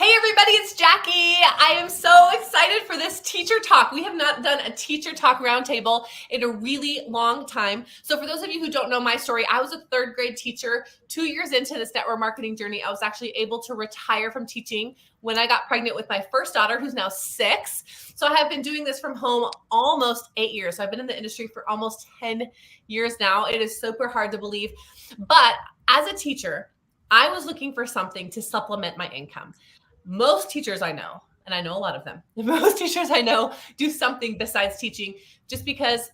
Hey everybody, it's Jackie. I am so excited for this teacher talk. We have not done a teacher talk roundtable in a really long time. So for those of you who don't know my story, I was a third grade teacher. 2 years into this network marketing journey, I was actually able to retire from teaching when I got pregnant with my first daughter, who's now 6. So I have been doing this from home almost 8 years. So I've been in the industry for almost 10 years now. It is super hard to believe. But as a teacher, I was looking for something to supplement my income. Most teachers I know, and I know a lot of them, most teachers I know do something besides teaching just because,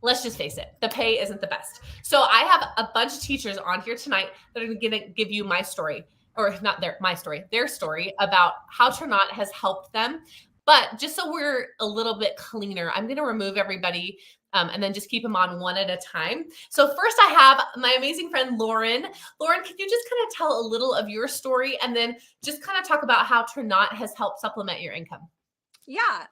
let's just face it, the pay isn't the best. So I have a bunch of teachers on here tonight that are going to give you my story, or not their story about how Tranont has helped them. But just so we're a little bit cleaner, I'm going to remove everybody and then just keep them on one at a time. So first I have my amazing friend, Lauren. Lauren, can you just kind of tell a little of your story and then just kind of talk about how Tranont has helped supplement your income? Yeah.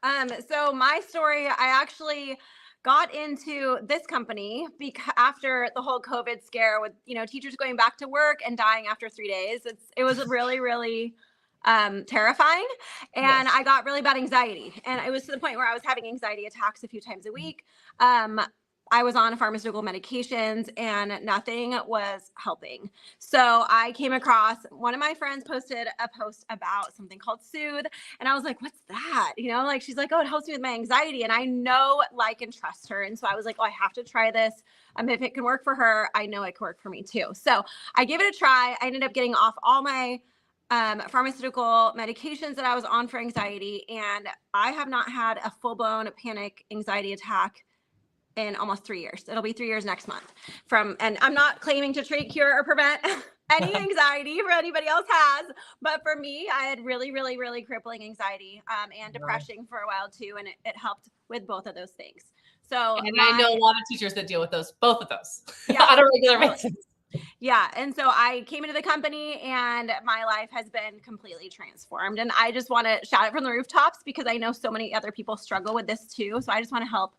So my story, I actually got into this company because after the whole COVID scare with, teachers going back to work and dying after 3 days, it was really, really terrifying. And Yes. I got really bad anxiety. And it was to the point where I was having anxiety attacks a few times a week. Um, I was on pharmaceutical medications and nothing was helping. So I came across one of my friends posted a post about something called Soothe. And I was like, what's that? She's like, oh, it helps me with my anxiety. And I know, like, and trust her. And so I was like, oh, I have to try this. If it can work for her, I know it can work for me too. So I gave it a try. I ended up getting off all my pharmaceutical medications that I was on for anxiety. And I have not had a full-blown panic anxiety attack in almost 3 years. It'll be 3 years next month and I'm not claiming to treat, cure, or prevent any anxiety for anybody else has, but for me, I had really, really, really crippling anxiety and depression for a while too. And it helped with both of those things. So and I know a lot of teachers that deal with both of those yeah, on a regular basis. Yeah. And so I came into the company and my life has been completely transformed. And I just want to shout it from the rooftops because I know so many other people struggle with this too. So I just want to help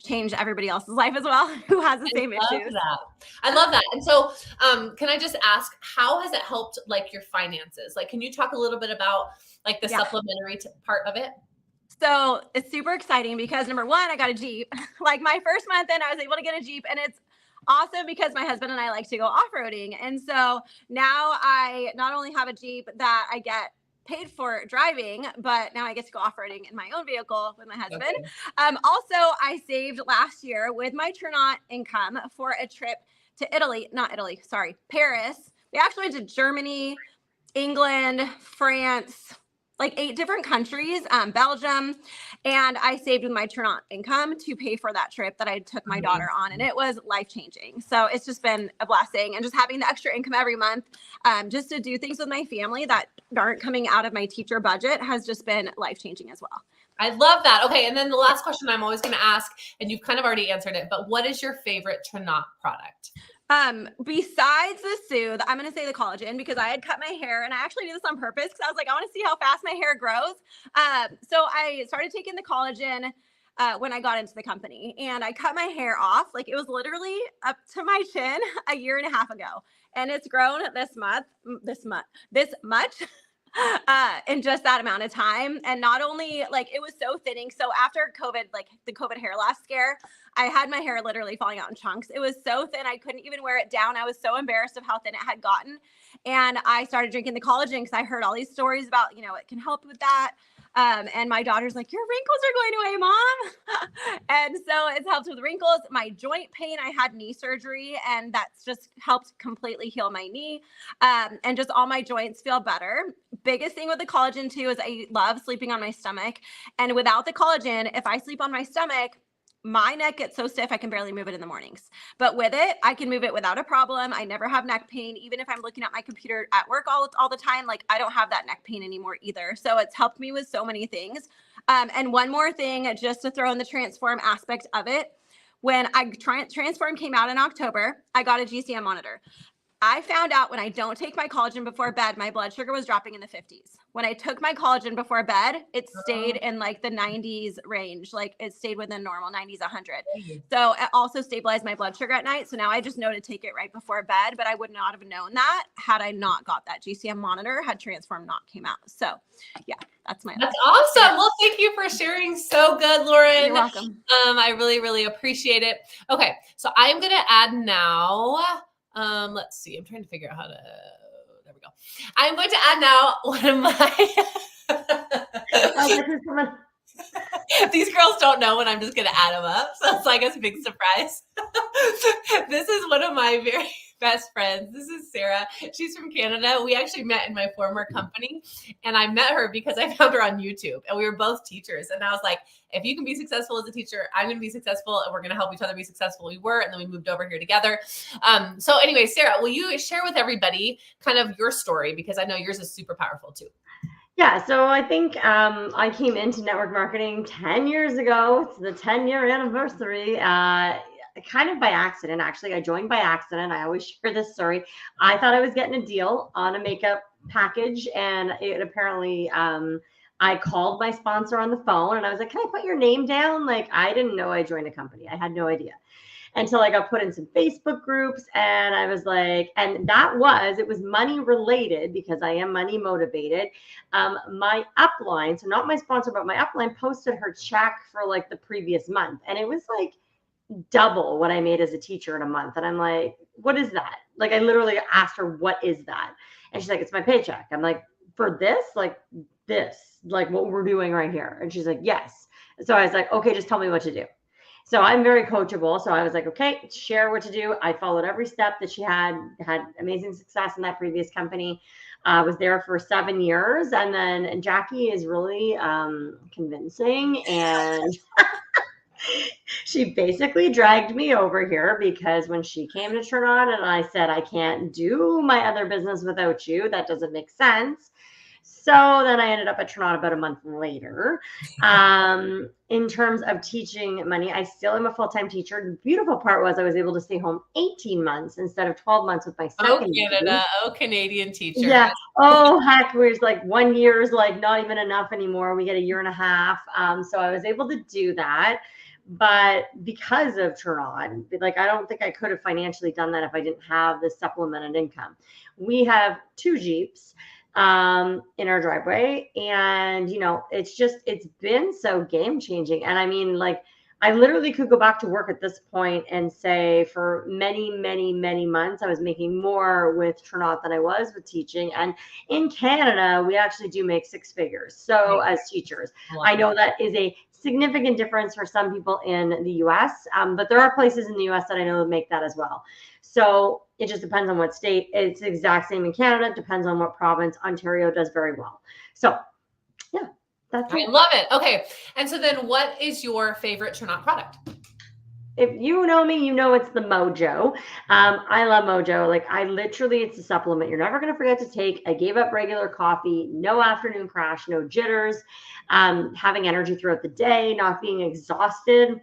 change everybody else's life as well who has the same issues. I love that. And so can I just ask, how has it helped like your finances? Like, can you talk a little bit about like the supplementary part of it? So it's super exciting because number one, I got a Jeep. Like my first month in, I was able to get a Jeep, and it's awesome because my husband and I like to go off-roading. And so now I not only have a Jeep that I get paid for driving, but now I get to go off-roading in my own vehicle with my husband. Okay. Also, I saved last year with my Tranont income for a trip to Paris. We actually went to Germany, England, France, like 8 different countries, Belgium. And I saved with my Tranont income to pay for that trip that I took my daughter on. And it was life-changing. So it's just been a blessing. And just having the extra income every month just to do things with my family that aren't coming out of my teacher budget has just been life-changing as well. I love that. Okay. And then the last question I'm always going to ask, and you've kind of already answered it, but what is your favorite Tranont product? Besides the Soothe, I'm going to say the collagen because I had cut my hair, and I actually did this on purpose because I was like, I want to see how fast my hair grows. So I started taking the collagen when I got into the company, and I cut my hair off. Like it was literally up to my chin a year and a half ago. And it's grown this much in just that amount of time. And not only like it was so thinning. So after COVID, like the COVID hair loss scare, I had my hair literally falling out in chunks. It was so thin. I couldn't even wear it down. I was so embarrassed of how thin it had gotten. And I started drinking the collagen because I heard all these stories about, it can help with that. And my daughter's like, your wrinkles are going away, Mom. And so it's helped with wrinkles. My joint pain, I had knee surgery, and that's just helped completely heal my knee. And just all my joints feel better. Biggest thing with the collagen too is I love sleeping on my stomach. And without the collagen, if I sleep on my stomach, my neck gets so stiff I can barely move it in the mornings. But with it, I can move it without a problem. I never have neck pain. Even if I'm looking at my computer at work all the time, like I don't have that neck pain anymore either. So it's helped me with so many things. And one more thing, just to throw in the transform aspect of it. When Transform came out in October, I got a GCM monitor. I found out when I don't take my collagen before bed, my blood sugar was dropping in the 50s. When I took my collagen before bed, it stayed in like the 90s range. Like it stayed within normal 90s, 100. So it also stabilized my blood sugar at night. So now I just know to take it right before bed, but I would not have known that had I not got that GCM monitor, had Transform not came out. So yeah, that's awesome. Well, thank you for sharing. So good, Lauren. You're welcome. I really, really appreciate it. Okay, so I'm gonna add now. Let's see. I'm trying to figure out how to. There we go. I'm going to add now one of my. These girls don't know when I'm just going to add them up. So it's like a big surprise. This is one of my very best friends. This is Sarah. She's from Canada. We actually met in my former company. And I met her because I found her on YouTube. And we were both teachers. And I was like, if you can be successful as a teacher, I'm going to be successful. And we're going to help each other be successful. We were. And then we moved over here together. So anyway, Sarah, will you share with everybody kind of your story? Because I know yours is super powerful too. Yeah, so I think I came into network marketing 10 years ago. It's the 10-year anniversary, kind of by accident, actually. I joined by accident. I always share this story. I thought I was getting a deal on a makeup package, and it apparently, I called my sponsor on the phone, and I was like, can I put your name down? Like, I didn't know I joined a company. I had no idea. Until I got put in some Facebook groups, and I was like, and it was money related because I am money motivated. My upline, so not my sponsor, but my upline posted her check for like the previous month. And it was like double what I made as a teacher in a month. And I'm like, what is that? Like, I literally asked her, what is that? And she's like, it's my paycheck. I'm like, for this, like what we're doing right here. And she's like, yes. So I was like, okay, just tell me what to do. So I'm very coachable. So I was like, okay, share what to do. I followed every step that she had amazing success in that previous company. Was there for 7 years. And then Jackie is really convincing. And she basically dragged me over here because when she came to Tranont and I said, I can't do my other business without you. That doesn't make sense. So then I ended up at Tranont about a month later. In terms of teaching money, I still am a full-time teacher. The beautiful part was I was able to stay home 18 months instead of 12 months with my second Canada. Canadian teacher. Yeah. Oh, heck, we're like 1 year is like not even enough anymore. We get a year and a half. So I was able to do that. But because of Tranont, like I don't think I could have financially done that if I didn't have the supplemented income. We have 2 Jeeps in our driveway, and it's been so game changing. And I mean, like, I literally could go back to work at this point and say for many, many, many months I was making more with Tranont than I was with teaching. And in Canada, we actually do make 6 figures. So as teachers, I know that is a significant difference for some people in the US, but there are places in the US that I know make that as well. So it just depends on what state. It's the exact same in Canada. It depends on what province. Ontario does very well. So yeah, that's it. I love it. Okay. And so then what is your favorite Tranont product? If you know me, you know it's the Mojo. I love Mojo. Like, it's a supplement you're never going to forget to take. I gave up regular coffee, no afternoon crash, no jitters, having energy throughout the day, not being exhausted.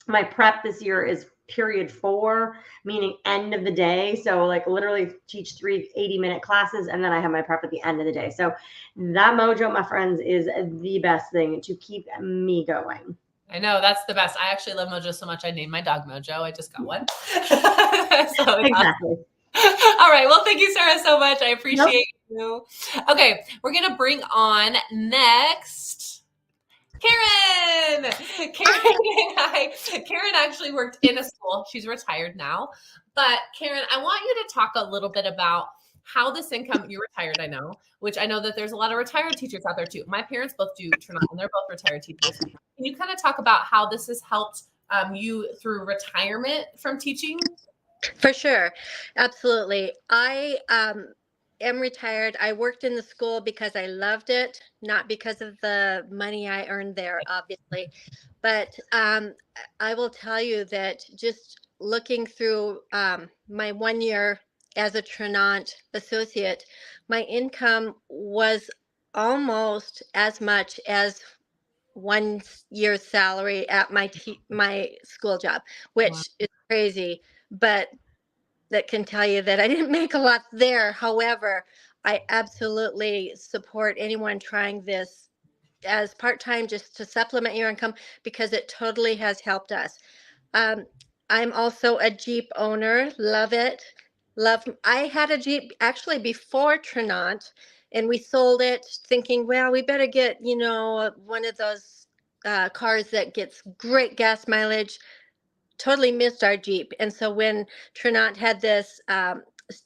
My prep this year is period 4, meaning end of the day. So like literally teach 3 80-minute classes, and then I have my prep at the end of the day. So that Mojo, my friends, is the best thing to keep me going. I know, that's the best. I actually love Mojo so much. I named my dog Mojo. I just got one. So exactly. Awesome. All right. Well, thank you, Sarah, so much. I appreciate you. Okay. We're going to bring on next Karen. Karen actually worked in a school. She's retired now. But Karen, I want you to talk a little bit about how this income, you're retired, I know, which I know that there's a lot of retired teachers out there too. My parents both do Tranont, and they're both retired teachers. Can you kind of talk about how this has helped you through retirement from teaching? For sure. Absolutely. I am retired. I worked in the school because I loved it, not because of the money I earned there, obviously. But I will tell you that just looking through my 1 year as a Tranont associate, my income was almost as much as 1 year's salary at my school job, which is crazy. But that can tell you that I didn't make a lot there. However, I absolutely support anyone trying this as part-time just to supplement your income because it totally has helped us. Um, I'm also a Jeep owner. Love it. I had a Jeep actually before Tranont, and we sold it thinking, well, we better get, one of those cars that gets great gas mileage. Totally missed our Jeep. And so when Tranont had this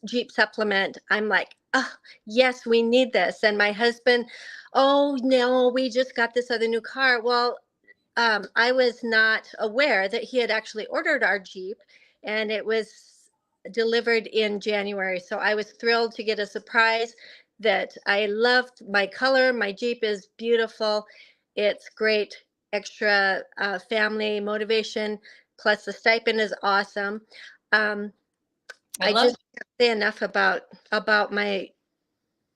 Jeep supplement, I'm like, oh, yes, we need this. And my husband, oh, no, we just got this other new car. Well, I was not aware that he had actually ordered our Jeep, and it was delivered in January. So I was thrilled to get a surprise that I loved my color. My Jeep is beautiful. It's great extra family motivation. Plus, the stipend is awesome. Um, I just can't say enough about my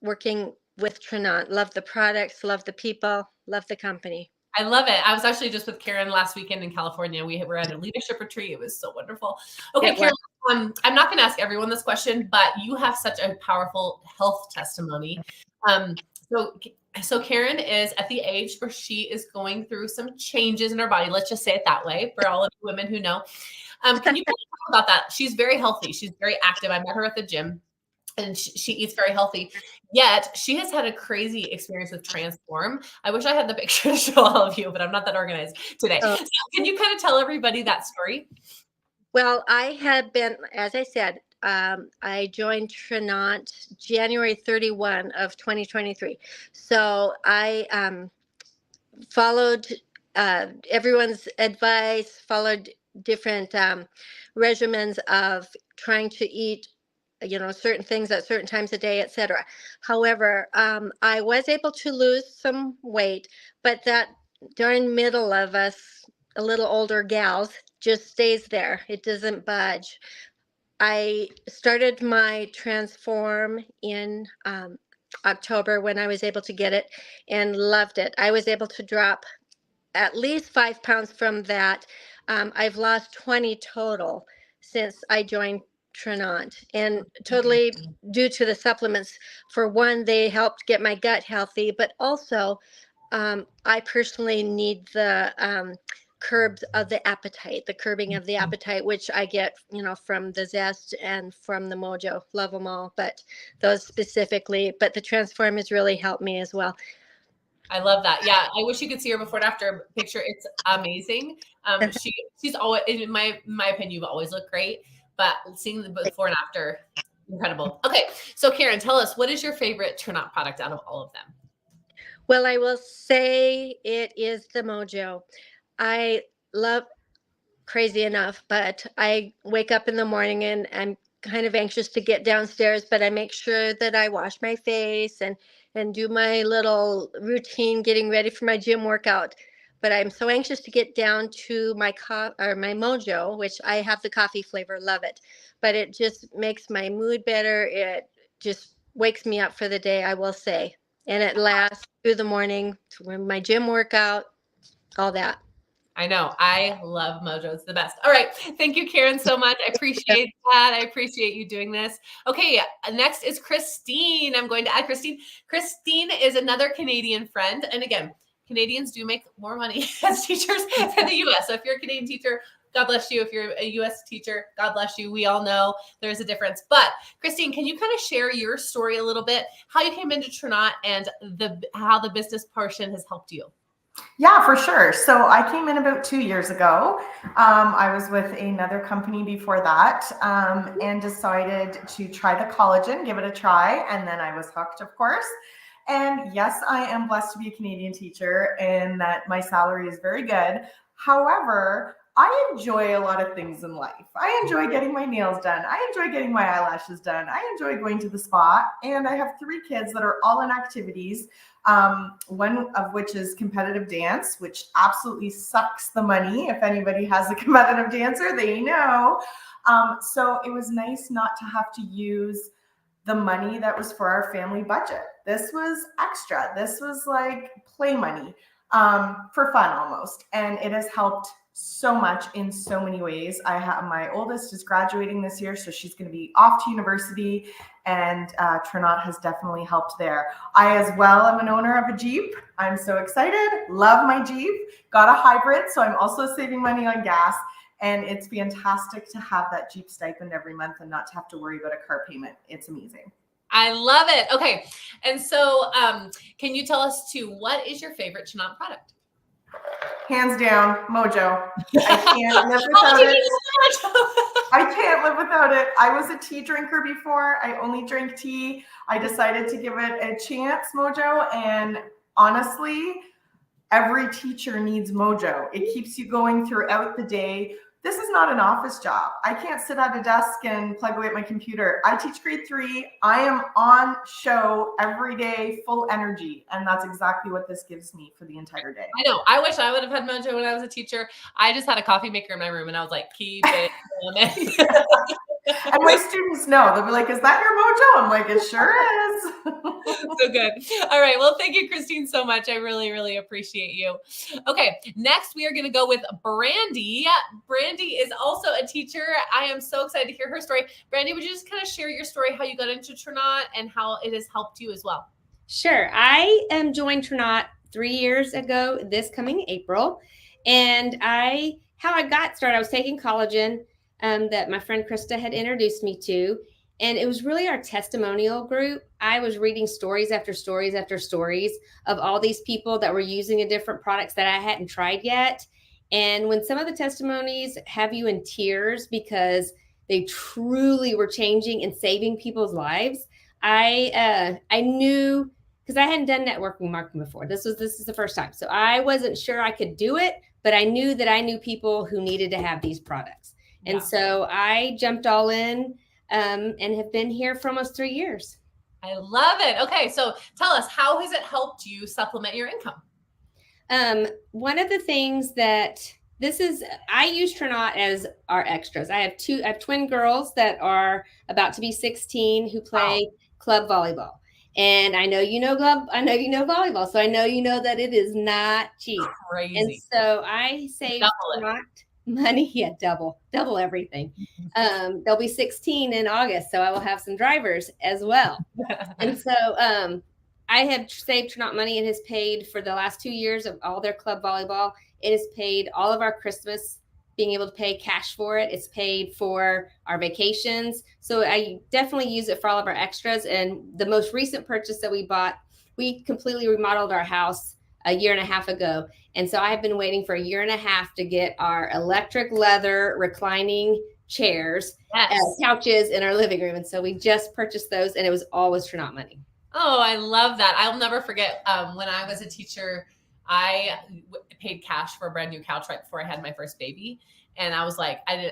working with Tranont. Love the products, love the people, love the company. I love it. I was actually just with Karen last weekend in California. We were at a leadership retreat. It was so wonderful. Okay, Karen, I'm not going to ask everyone this question, but you have such a powerful health testimony. So Karen is at the age where she is going through some changes in her body. Let's just say it that way for all of you women who know. Can you kind of talk about that? She's very healthy. She's very active. I met her at the gym. And she eats very healthy. Yet she has had a crazy experience with Transform. I wish I had the picture to show all of you, but I'm not that organized today. So can you kind of tell everybody that story? Well, I had been, as I said, I joined Tranont January 31 of 2023. So I followed everyone's advice, followed different regimens of trying to eat certain things at certain times of day, etc. However, I was able to lose some weight, but that darn middle of us, a little older gals, just stays there. It doesn't budge. I started my Transform in October when I was able to get it and loved it. I was able to drop at least 5 pounds from that. I've lost 20 total since I joined Tranont, and totally due to the supplements. For one, they helped get my gut healthy, but also I personally need the curbs of the appetite, the curbing of the appetite, which I get, from the Zest and from the Mojo. Love them all, but those specifically. But the Transform has really helped me as well. I love that. Yeah, I wish you could see her before and after picture. It's amazing. She's always, in my opinion, you've always looked great, but seeing the before and after, incredible. Okay, so Karen, tell us, what is your favorite Tranont product out of all of them? Well, I will say it is the Mojo. I love, crazy enough, but I wake up in the morning and I'm kind of anxious to get downstairs, but I make sure that I wash my face and do my little routine getting ready for my gym workout. But I'm so anxious to get down to my my Mojo, which I have the coffee flavor, love it. But it just makes my mood better. It just wakes me up for the day, I will say. And it lasts through the morning, to my gym workout, all that. I know. I love Mojo. It's the best. All right. Thank you, Karen, so much. I appreciate that. I appreciate you doing this. Okay. Next is Christine. I'm going to add Christine. Christine is another Canadian friend. And again, Canadians do make more money as teachers than the US. So if you're a Canadian teacher, God bless you. If you're a US teacher, God bless you. We all know there's a difference. But Christine, can you kind of share your story a little bit, how you came into Tranont and how the business portion has helped you? Yeah, for sure. So I came in about 2 years ago. I was with another company before that and decided to try the collagen, give it a try. And then I was hooked, of course. And yes, I am blessed to be a Canadian teacher and that my salary is very good. However, I enjoy a lot of things in life. I enjoy getting my nails done. I enjoy getting my eyelashes done. I enjoy going to the spa. And I have 3 kids that are all in activities. One of which is competitive dance, which absolutely sucks the money. If anybody has a competitive dancer, they know. So it was nice not to have to use the money that was for our family budget. This was extra. This was like play money for fun almost. And it has helped so much in so many ways. I have my oldest is graduating this year, so she's going to be off to university, and Tranont has definitely helped there. I as well am an owner of a Jeep. I'm so excited. Love my Jeep. Got a hybrid, so I'm also saving money on gas. And it's fantastic to have that Jeep stipend every month and not to have to worry about a car payment. It's amazing. I love it. Okay. And so can you tell us too, what is your favorite Tranont product? Hands down, Mojo. I can't live without it. I can't live without it. I was a tea drinker before. I only drank tea. I decided to give it a chance, Mojo. And honestly, every teacher needs Mojo. It keeps you going throughout the day. This is not an office job. I can't sit at a desk and plug away at my computer. I teach grade 3. I am on show every day, full energy. And that's exactly what this gives me for the entire day. I know. I wish I would have had Mojo when I was a teacher. I just had a coffee maker in my room and I was like, keep it coming. And my students know. They'll be like, is that your Mojo? I'm like, it sure is. So good. All right. Well, thank you, Christine, so much. I really, really appreciate you. Okay. Next, we are going to go with Brandy. Brandy is also a teacher. I am so excited to hear her story. Brandy, would you just kind of share your story, how you got into Tranont and how it has helped you as well? Sure. I joined Tranont 3 years ago, this coming April. And how I got started, I was taking collagen that my friend Krista had introduced me to. And it was really our testimonial group. I was reading stories after stories after stories of all these people that were using a different products that I hadn't tried yet. And when some of the testimonies have you in tears because they truly were changing and saving people's lives, I knew, because I hadn't done networking marketing before. This is the first time. So I wasn't sure I could do it, but I knew that I knew people who needed to have these products. Yeah. And so I jumped all in and have been here for almost 3 years. I love it. Okay. So tell us, how has it helped you supplement your income? One of the things that I use Tranont as our extras. I have twin girls that are about to be 16 who play club volleyball. And I know you know volleyball. So I know you know that it is not cheap. Crazy. And so I saved Tranont money. Yeah, double everything. They'll be 16 in August, so I will have some drivers as well. And so I have saved Tranont money. It has paid for the last 2 years of all their club volleyball. It has paid all of our Christmas, being able to pay cash for it. It's paid for our vacations. So I definitely use it for all of our extras. And the most recent purchase that we bought, we completely remodeled our house a year and a half ago. And so I have been waiting for a year and a half to get our electric leather reclining chairs, couches in our living room. And so we just purchased those, and it was always Tranont money. Oh, I love that. I'll never forget when I was a teacher, I paid cash for a brand new couch right before I had my first baby. And I was like, I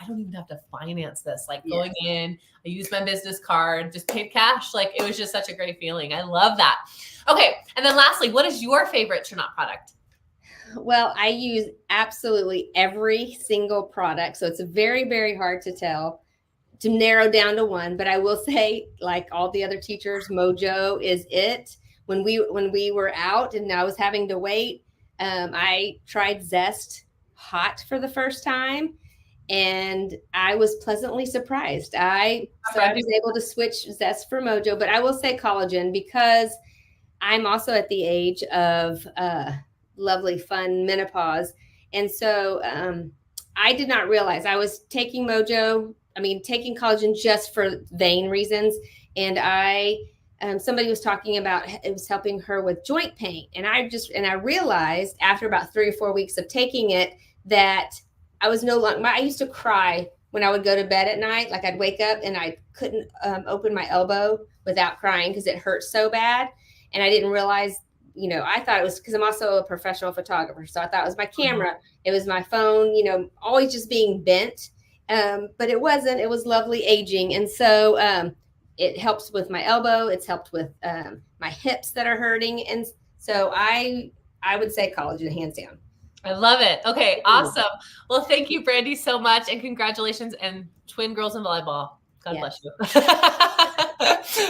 don't even have to finance this. Like going in, I used my business card, just paid cash. Like it was just such a great feeling. I love that. Okay. And then lastly, what is your favorite Tranont product? Well, I use absolutely every single product. So it's very, very hard to narrow down to one, but I will say, like all the other teachers, Mojo is it. When we were out and I was having to wait, I tried Zest Hot for the first time, and I was pleasantly surprised. I was able to switch Zest for Mojo, but I will say collagen because I'm also at the age of lovely, fun menopause, and so I did not realize I was taking taking collagen just for vain reasons, and somebody was talking about it was helping her with joint pain. And I realized after about 3 or 4 weeks of taking it that I was no longer, I used to cry when I would go to bed at night. Like I'd wake up and I couldn't open my elbow without crying because it hurt so bad. And I didn't realize, I thought it was because I'm also a professional photographer. So I thought it was my camera. It was my phone, always just being bent. But it wasn't. It was lovely aging. And so it helps with my elbow. It's helped with my hips that are hurting. And so I would say collagen, hands down. I love it. Okay, awesome. Well, thank you, Brandy, so much. And congratulations, and twin girls in volleyball. God Yes. bless you.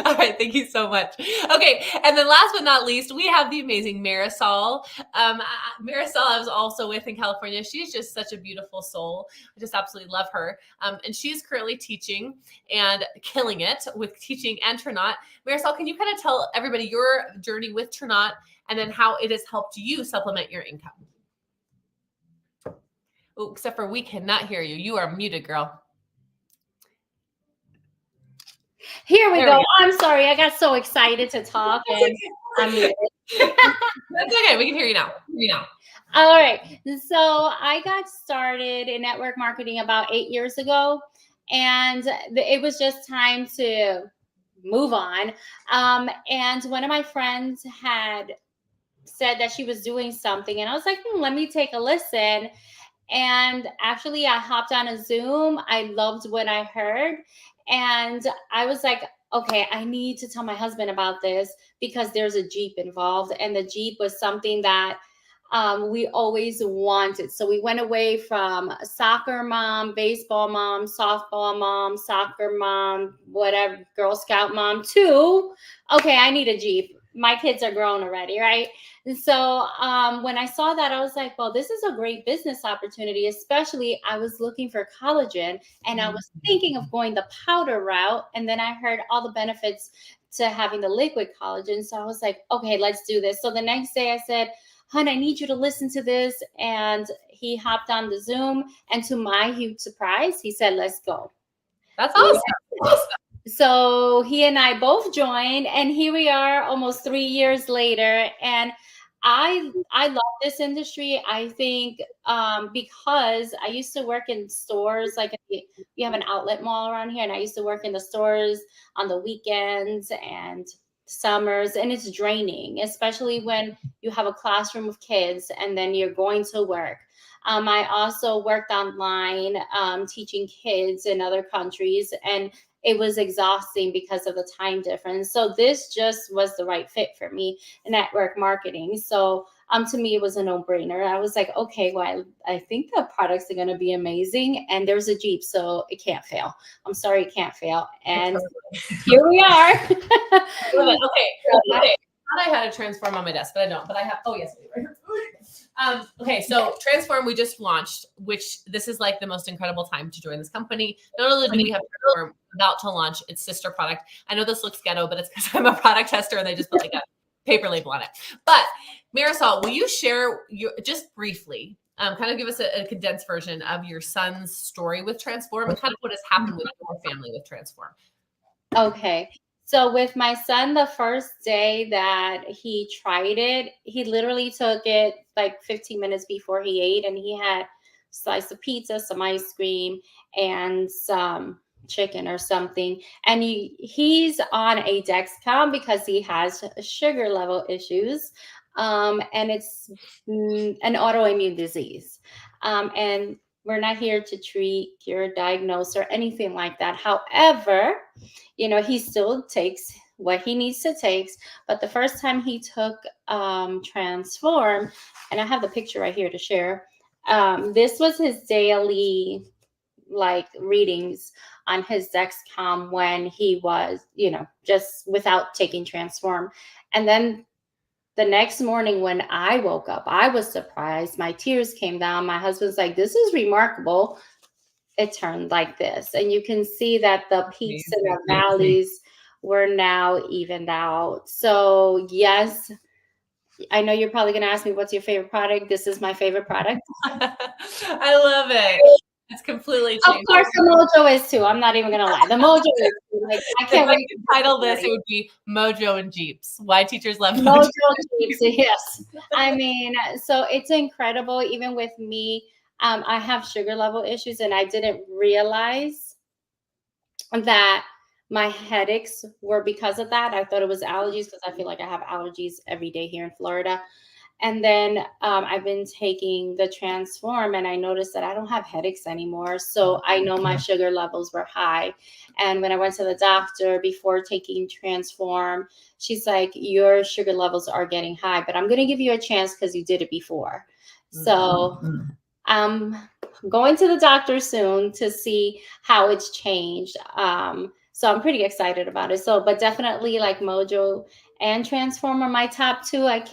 All right, thank you so much. Okay, and then last but not least, we have the amazing Marisol. Marisol, I was also with in California. She's just such a beautiful soul. I just absolutely love her. And she's currently teaching and killing it with teaching and Tranont. Marisol, can you kind of tell everybody your journey with Tranont and then how it has helped you supplement your income? Oh, except for we cannot hear you. You are muted, girl. Here we There go. we go. I'm sorry. I got so excited to talk and I'm muted. That's okay. We can hear you now. All right. So I got started in network marketing about 8 years ago, and it was just time to move on. And one of my friends had said that she was doing something, and I was like, let me take a listen. And actually, I hopped on a Zoom. I loved what I heard. And I was like, okay, I need to tell my husband about this because there's a Jeep involved. And the Jeep was something that we always wanted. So we went away from soccer mom, baseball mom, softball mom, soccer mom, whatever, Girl Scout mom, to, okay, I need a Jeep. My kids are grown already, right? And so when I saw that, I was like, well, this is a great business opportunity, especially I was looking for collagen and I was thinking of going the powder route. And then I heard all the benefits to having the liquid collagen. So I was like, okay, let's do this. So the next day I said, hon, I need you to listen to this. And he hopped on the Zoom. And to my huge surprise, he said, let's go. That's awesome. So he and I both joined, and here we are almost 3 years later. And I love this industry. I think because I used to work in stores, like we have an outlet mall around here, and I used to work in the stores on the weekends and summers, and it's draining, especially when you have a classroom of kids and then you're going to work. I also worked online teaching kids in other countries, and it was exhausting because of the time difference. So this just was the right fit for me in network marketing. So to me, it was a no-brainer. I was like, okay, well, I think the products are going to be amazing. And there's a Jeep, so it can't fail. I'm sorry, it can't fail. And here we are. Okay. I thought I had a Transform on my desk, but I don't. But I have. Oh yes, okay, so Transform we just launched, which this is like the most incredible time to join this company. Not only do we have Transform about to launch its sister product. I know this looks ghetto, but it's because I'm a product tester and they just put like a paper label on it. But Marisol, will you share just briefly, kind of give us a condensed version of your son's story with Transform and kind of what has happened with your family with Transform? Okay. So with my son, the first day that he tried it, he literally took it like 15 minutes before he ate, and he had a slice of pizza, some ice cream, and some chicken or something. And he's on a Dexcom because he has sugar level issues, and it's an autoimmune disease. And we're not here to treat, cure, diagnose, or anything like that. However, he still takes what he needs to take. But the first time he took Transform, and I have the picture right here to share, this was his daily readings on his Dexcom when he was, just without taking Transform. And then the next morning when I woke up, I was surprised. My tears came down. My husband's like, this is remarkable. It turned like this. And you can see that the peaks and the valleys were now evened out. So yes, I know you're probably going to ask me, what's your favorite product? This is my favorite product. I love it. It's completely changed. Of course, the Mojo is too. I'm not even going to lie. The Mojo is too. I can't wait to title this. It would be Mojo and Jeeps. Why teachers love Mojo Jeeps. Yes. I mean, so it's incredible. Even with me, I have sugar level issues, and I didn't realize that my headaches were because of that. I thought it was allergies because I feel like I have allergies every day here in Florida. And then I've been taking the Transform, and I noticed that I don't have headaches anymore. So I know my sugar levels were high. And when I went to the doctor before taking Transform, she's like, your sugar levels are getting high, but I'm going to give you a chance because you did it before. So I'm going to the doctor soon to see how it's changed. So I'm pretty excited about it. So, but definitely like Mojo and Transform are my top two. And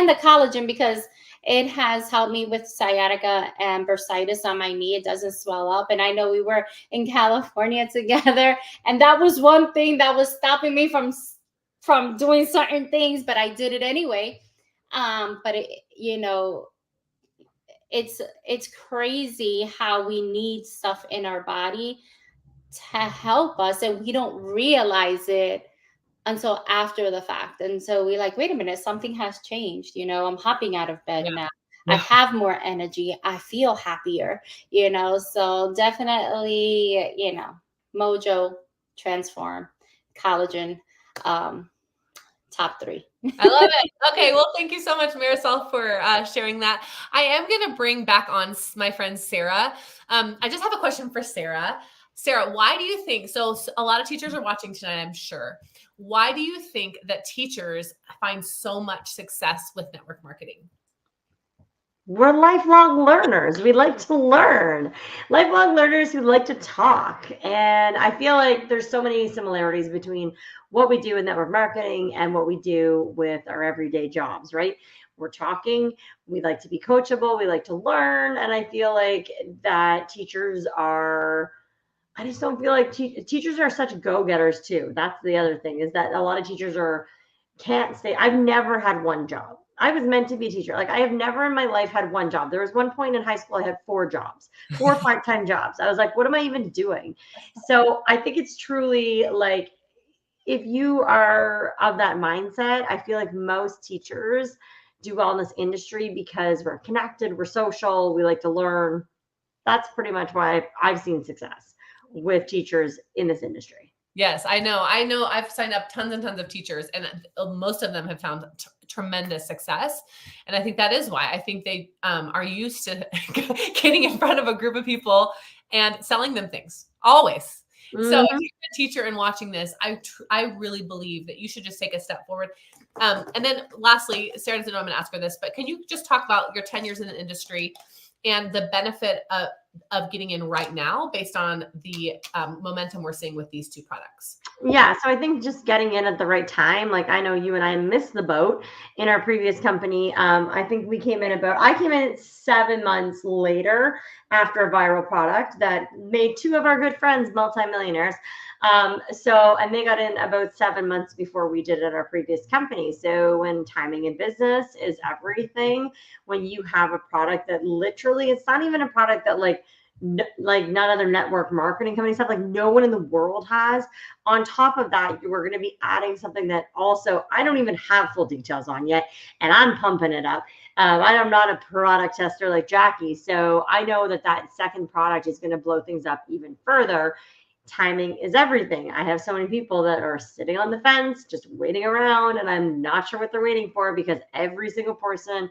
the collagen, because it has helped me with sciatica and bursitis on my knee. It doesn't swell up. And I know we were in California together, and that was one thing that was stopping me from doing certain things, but I did it anyway. But it's crazy how we need stuff in our body to help us, and we don't realize it until after the fact. And so we like, wait a minute, something has changed. I'm hopping out of bed now. I have more energy. I feel happier, so definitely, Mojo, Transform, Collagen, top three. I love it. Okay, well, thank you so much, Marisol, for sharing that. I am going to bring back on my friend Sarah. I just have a question for Sarah. Sarah, why do you think, so a lot of teachers are watching tonight, I'm sure. Why do you think that teachers find so much success with network marketing? We're lifelong learners. We like to learn. Lifelong learners who like to talk. And I feel like there's so many similarities between what we do in network marketing and what we do with our everyday jobs, right? We're talking, we like to be coachable, we like to learn. And I feel like that teachers are, I just don't feel like teachers are such go-getters too. That's the other thing, is that a lot of teachers can't stay. I've never had one job. I was meant to be a teacher. Like, I have never in my life had one job. There was one point in high school I had 4 jobs, 4 part-time jobs. I was like, what am I even doing? So I think it's truly like, if you are of that mindset, I feel like most teachers do well in this industry because we're connected, we're social, we like to learn. That's pretty much why I've seen success with teachers in this industry. Yes, I know. I've signed up tons and tons of teachers, and most of them have found tremendous success. And I think that is why. I think they are used to getting in front of a group of people and selling them things always. Mm-hmm. So if you're a teacher and watching this, I really believe that you should just take a step forward. And then lastly, Sarah doesn't know I'm going to ask her this, but can you just talk about your 10 years in the industry and the benefit of getting in right now based on the momentum we're seeing with these 2 products? Yeah, so I think just getting in at the right time, like I know you and I missed the boat in our previous company. I think I came in 7 months later after a viral product that made 2 of our good friends multimillionaires. And they got in about 7 months before we did at our previous company. So when timing in business is everything, when you have a product that literally, it's not even a product that like none other network marketing companies have, like no one in the world has. On top of that, we're going to be adding something that also I don't even have full details on yet, and I'm pumping it up. I'm not a product tester like Jackie, so I know that second product is going to blow things up even further. Timing is everything. I have so many people that are sitting on the fence, just waiting around, and I'm not sure what they're waiting for, because every single person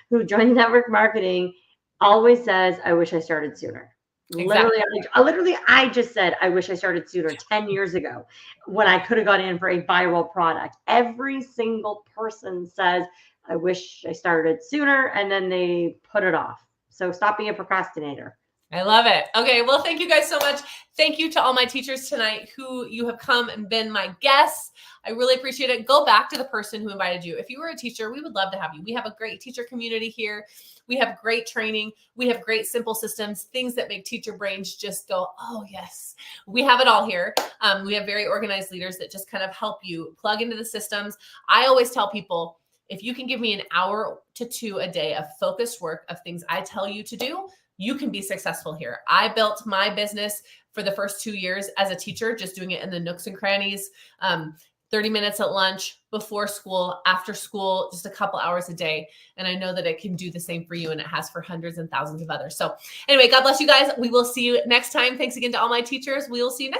who joins network marketing always says, I wish I started sooner. Exactly. Literally, I just said, I wish I started sooner 10 years ago when I could have got in for a viral product. Every single person says, I wish I started sooner, and then they put it off. So stop being a procrastinator. I love it. Okay, well, thank you guys so much. Thank you to all my teachers tonight who you have come and been my guests. I really appreciate it. Go back to the person who invited you. If you were a teacher, we would love to have you. We have a great teacher community here. We have great training. We have great simple systems, things that make teacher brains just go, oh, yes. We have it all here. We have very organized leaders that just kind of help you plug into the systems. I always tell people, if you can give me an hour to 2 a day of focused work of things I tell you to do, you can be successful here. I built my business for the first 2 years as a teacher, just doing it in the nooks and crannies, 30 minutes at lunch, before school, after school, just a couple hours a day. And I know that it can do the same for you, and it has for hundreds and thousands of others. So anyway, God bless you guys. We will see you next time. Thanks again to all my teachers. We will see you next time.